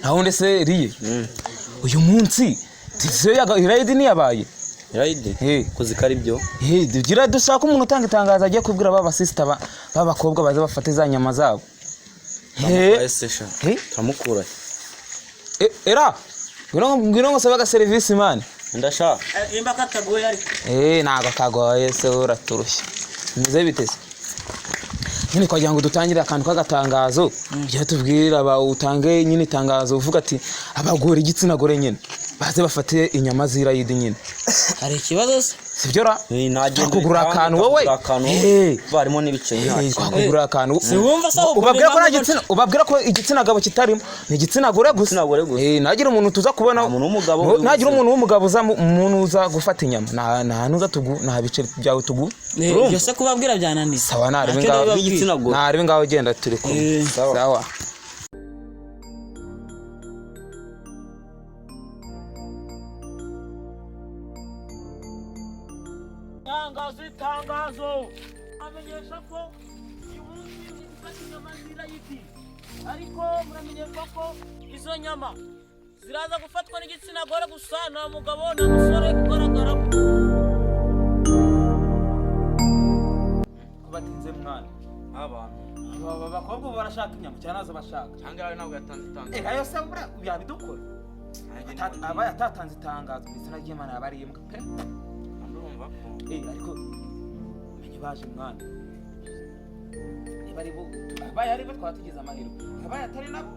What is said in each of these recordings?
aho ndese riye uyu munsi tizo ya ride ni yabaye ride kuzikara ibyo dugira dushaka umuntu utanga itangazo agiye kubwira baba sister babakobwa baze bafate za nyama zabo turamukura era ngwino ngo sabaga service man ndashaka imba katagoye ari nago kagoye se uraturushye nize bitese nyine kwagira ngo dutangire akantu kagatangazo byo tubwirira aba utange nyine itangazo uvuga ati abagore igitsina gore nyine baze bafate inyama zirayidi nyine hari ikibazo sibyo ra kugura akantu wowe barimo n'ibice kugura akantu siwumva saho ubabwira ko igitsina gabo kitarimo ni igitsina gore gusa nagira umuntu tuza kubona nagira umuntu w'umugabo uza umuntu uza gufata inyama nta tugu nta bice byawe tugu byose kubabwira byananiye sawa narebe ngaho genda turi kumwe sawa Tangazo amenyesha ko umunsi ufata inyama zirayidi ariko muramenyesha ko izo nyama ziraza gufatwa n'igitsina gore gusa nta mugabo nta musore kugaragara kubatinze mwana abantu bakobwa barashaka inyama cyane nazo bashaka cyangwa yawe ntabwo yatanze itangazo ayo se bura yabidukora aba yatatanze itangazo ndetse nagiye mana yabariyembwa pe ariko menye baje mwana niba ari bo abaye ari bo twatugize amahirwe abaye atari nabo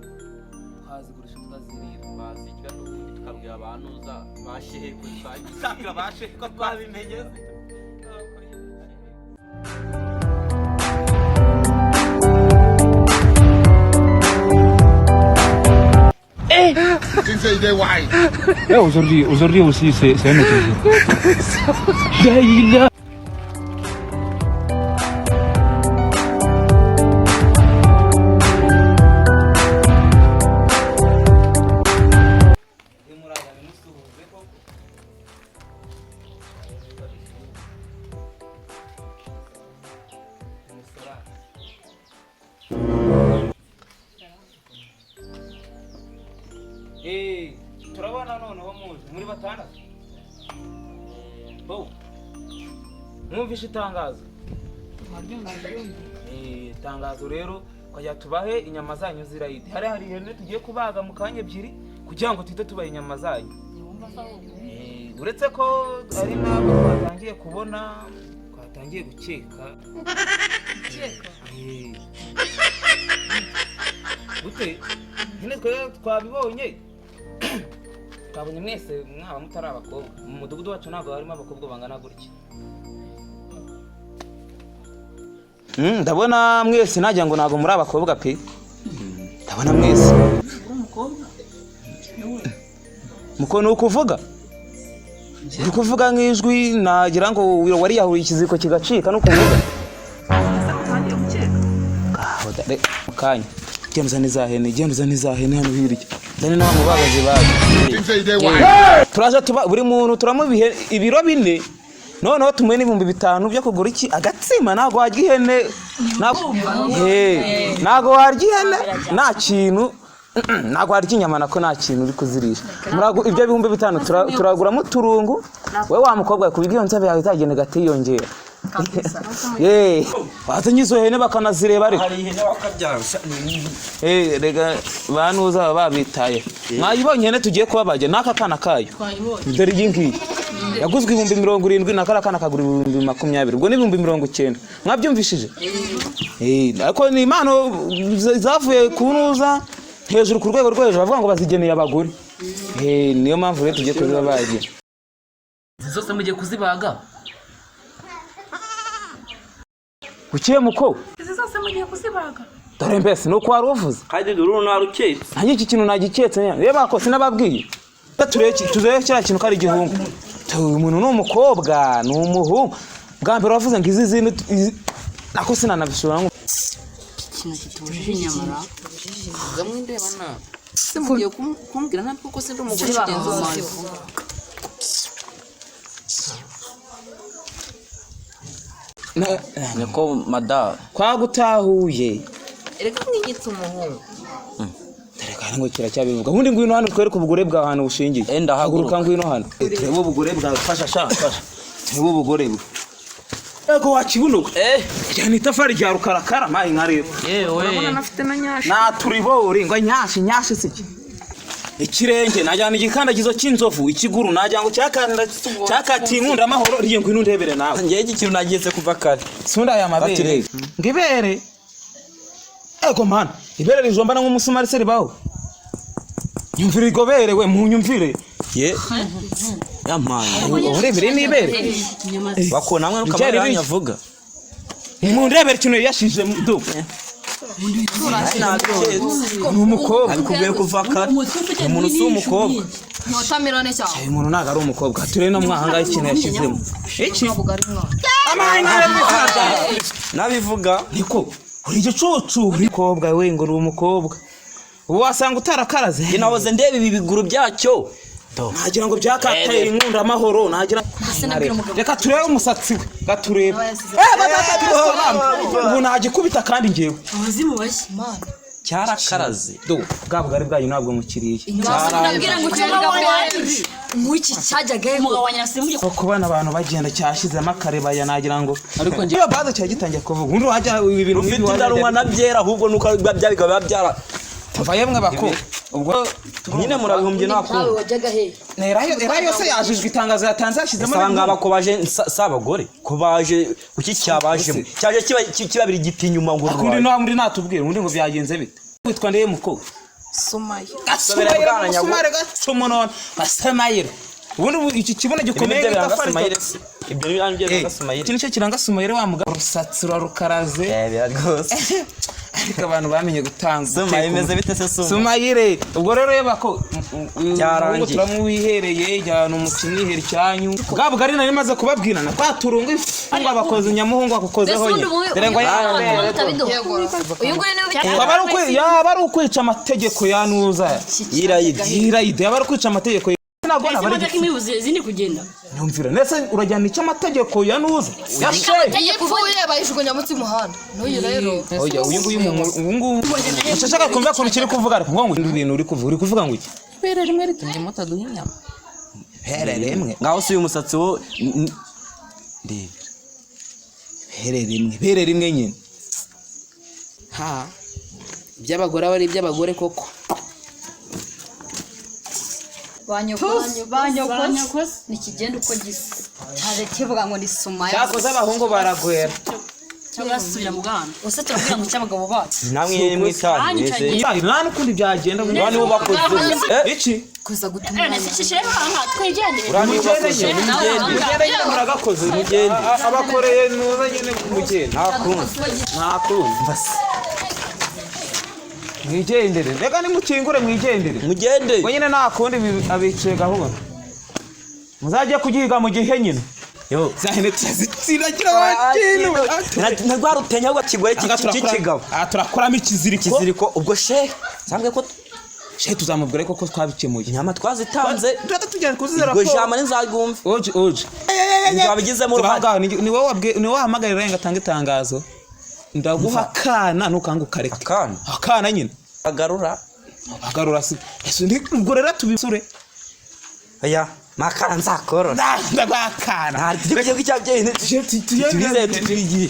twazigurisha twazirira bazigira n'ubundi tukabwira abantu za bashehe kuzakira bashe ko twabimenye aujourd'hui aussi c'est un autre jour. turabona noneho muri batandatu mwumvishe itangazo itangazo rero kwajya tubahe inyama zanyu zirayidi hari ihene tugiye kubaga mu kanya ebyiri kugira ngo tuhite tubahe inyama zanyu uretse ko ari nabo twatangiye kubona twatangiye gukeka gute nyine twabibonye twabonye mwese mwaba mutari abakobwa mu mudugudu wacu ntabwo harimo abakobwa bangana gutya ndabona mwese nagira ngo ntabwo muri abakobwa pe ndabona mwese muko nuko uvuga uri kuvuga nk'ijwi nagira ngo wariyahuye ikiziko kigacika no kuvuga mukanya genza nizahene hano hirya dani naho mubagaze baje turaje tuba buri muntu turamubihe ibiro 4 noneho tumuye n'ibihumbi 5 byo kugura iki agatsima nago warya ihene nago warya ihene nta kintu nago warya inyama nako nta kintu uri kuzirisha murago ibyo bihumbi 5 turagura mu turungu we wa mukobwa ku bigyo nzabe yawe izagenda gatiyongera watanyizo hene bakanazireba ariko hari ihene wakabyarusha rega banuza babitaye mwayibonye hene tugiye kubabaje naka kana kayo dore yingi yaguzwe 70 nakara kana kagura 20 ubwo ni 90 mwabyumvishije ariko ni impano zavuye kunuza hejuru ku rwego rwo hejuru bavuga ngo bazigeneye abagore niyo mpamvu rero tugiye kuzibabaje zose mugiye kuzibaga Kukiye muko? Izi zose mugiye kuzibaga. Dore mbese nuko waruvuze. Kandi duru naruketse. Nta iki kintu nagiketse nya. Reba ko sinababwiye. Tureke tuzeye cyara kintu kari gihungu. Umuntu n'umukobwa, n'umuhungu. Bwa mbere wavuze ngo izi zintu nako sinanabishobora ngo ikintu kitubujije inyamara. Gamwe ndeba na. Simugiye kumbwira ntabwo ko sindi umugore wagenza amazi. Niko mada kwa gutahuye ereka nk'igitse umuhungu tereka ngo kiracyabivuga ubundi ngwino hano twereke ubugore bwa hano bushingiye enda haguruka ngwino hano turebe ubugore bwa fasha turebe ubugore bwe ego wakibunuka cyane itafari rya rukarakara mayi nkareba urabona nafite na nyashi naturibori ngo nyashi siki ikirenge najyana igikandagizo cy'inzovu ikiguru najya ngo cyakati inkunda amahoro riye ngwino ndebere nawe ngiye ikintu nagiyetse kuva kare sunda ya mabere ngibere ego mana ibere rijomba na nk'umusumari se ribaho nyumvire igobere we mu nyumvire ye yamanye urebere nibere bako namwe rukamara yanyavuga mu ndebere kino yashije do n'umukobwa kubwiye kuva kare umuntu si umukobwa nyotamirane cyane uyu muntu ntago ari umukobwa turebe no mwahanga ikintu yashizemo iki nabivuga niko uri igicucu umukobwa we ngo uri umukobwa ubu wasanga utarakaraze njye nahoze ndeba ibi biguru byacyo nagira ngo byakataye inkunda amahoro nagira reka turebe umusatsi we gaturebe ubu nagikubita kandi ngewe abazimu bashya imana cyarakaraze do bwabwo ari bwayo ntabwo mukiriye nabwira ngo nk'iki cyajyaga umugabo wa nyirasimbuye ko bana abantu bagenda cyashizemo akarebaya nagira ngo ariko ngiye baza cya gitangiye kuvuga undi wajya ibintu ufite indarumwa na byera ahubwo nuko byabiga byara tuva yemwe bako ubwo nyine murabihumbye nako nawe wajyaga he erayo se yajijwe itangazo yatanze yashizemo sanga bakobaje sabagore kubaje uki cyabaje cyaje kibabiri giti inyuma ngo undi natubwira undi ngo byagenze bite witwa ndeye muko Sumaye Sobera bwana nyago gacumonone basamayire ubundi iki kibono gikomeye gitafari ibyo biranje by'agasumayire iki nicyo kiranga sumayire wa mugabo rusatsi rukaraze biragose ariko abantu bamenye gutanga Sumayire imeze bite se Sumayire ubwo rero yeba ko cyarangiye turamuwihereye cyane umukinnyi heri cyanyu bwabwo ari nari maze kubabwirana kwaturunga ngo abakoze nyamuhungu akozeho nye dore ngo uyu nguyu niwe yaba ari ukwica amategeko yanuza yirayide yaba ari ukwica amategeko nagona bari kimibuze zindi kugenda nyumvira nese urajyana icyo amategeko yanuza yashe yapfuye bayijugunya mu muhanda n'uyu rero oya uyu nguyu ushaka kumva ko kiri kuvuga ariko ngo ibintu uri kuvuga ngo iki pere rimwe ritumye mutaduha inyama pere rimwe ngaho si uyu musatsi wo ndebera pere rimwe nyine ha by'abagore bari iby'abagore koko banyokoze nikigenda uko gisa cyane kivuga ngo ni Sumaye cyakoze abahungu baragwera cyabasubira mu gahanda use turabwira ngo cy'abagabo bacu namwe mwitanye nta n'ukundi byagenda bani bo bakoze iki kuza gutuma shishe hanga twigendere urani mugende muragakoze mugende abakoreye nuza nyine mugende nta kundi mbase mwigendere rega nimukingure mwigendere mugende ngo nyine nta kundi abiciye gahunda muzajye kugihiga mu gihe nyine yo zahene tuziragira wakintu nagwa rutenya ngo kigore kikigabo turakoramo ikiziriko ubwo she sambwe ko she tuzamubwira ko twabikemuye inyama twazitanze tujya kuzizera ubwo jama nizagumva oje nzabigizemo uruhare ni wowe wahamagarira ngo atange itangazo ndaguha kana nukanguka reka akana nyine agarura si ese ubwo rero tubisure aya makara nzakorora ndagakana nta tujye cyabye turize tubigiye